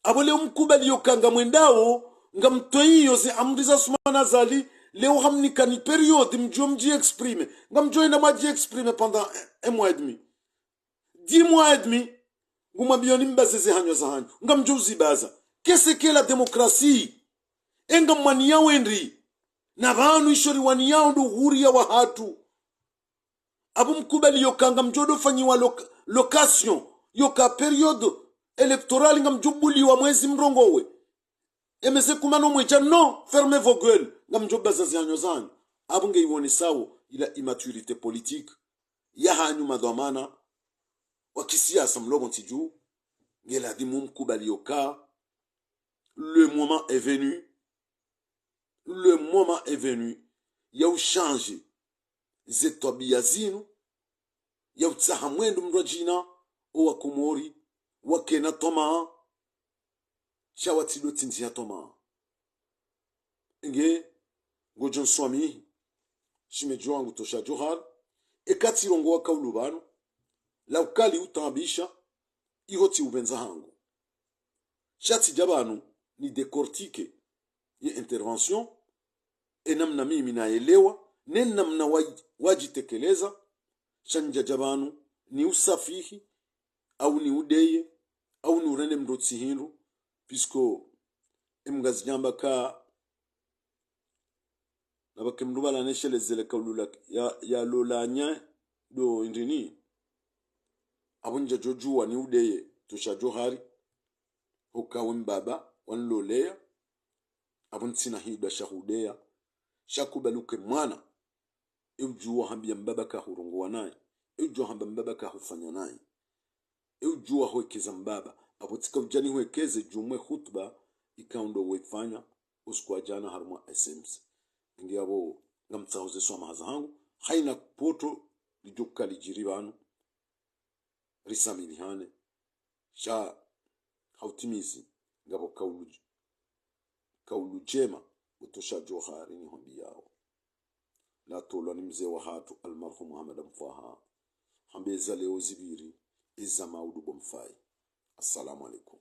abole mkubali yokanga mwendao nga mtoiyo zi amriza sumana zali leo hamnika ni periode mji exprime nga mjoina maji exprime pendant 1 mois et demi 10 mois et demi nguma bioni mbazeze hanyo za hanyo nga mjuzi baza. Qu'est-ce que la démocratie? Enga mwani ya wendri na vanu ishori wani yao ndo huri ya wahatu abu mkubali yokanga mjodo fanyi wa location yoka periode électorale nga mjubuli wa mwezi mrongowe emese kumano mwecha non fermez vos gueules nga mjoba zazi hanyo zanyo abu nge iwone sawo ila immaturité politique ya hanyu madhamana wa kisiasa mlomo tiju ngela dimu mkubali yoka. Le moment est venu. Le moment est venu. Ya uchange zetwabi yazinu. Ya utsaha mwendo mrojina. Owa kumori. Wakena toma. Shawatido tinti ya toma. Nge. Gojon swami. Shimejua wangu tosha johar. Ekati rongo waka ulubano. La ukali utambisha. Ihoti ubenza hangu. Shati jabanu. Ni décortique ye intervention enamna mimi naelewa nenamna wajitekeleza shanja jabanu ni usafihi au ni udeye au ni urene mrotsi hindu puisque emgazijamba ka nabake mrubala neshelezele kaulula ya lolanya do indini abunja jojuwa ni udeye tushajohari hukawe mbaba wanlolea abuntsina hida shahudea shakubaluke mwana ujua hambia mbaba ka hurungu naye ujua hamba mbaba ka hufanya naye ujua hoekeza mbaba abutika ujani hoekeze jumwe khutba ikaundo wefanya uskwa jana harma SMS ngiabo ngamtsahoze swa mahaza hangu haina poto lijuka lijiribanu risamili hane sha hautimizi ngabo kaulu jema utosha johari ni hombi yao la tolo ni mzee wa hatu almarhum Muhammad Mfaha hambeza leo zibiri iza maudu bomfai. Assalamu alaikum.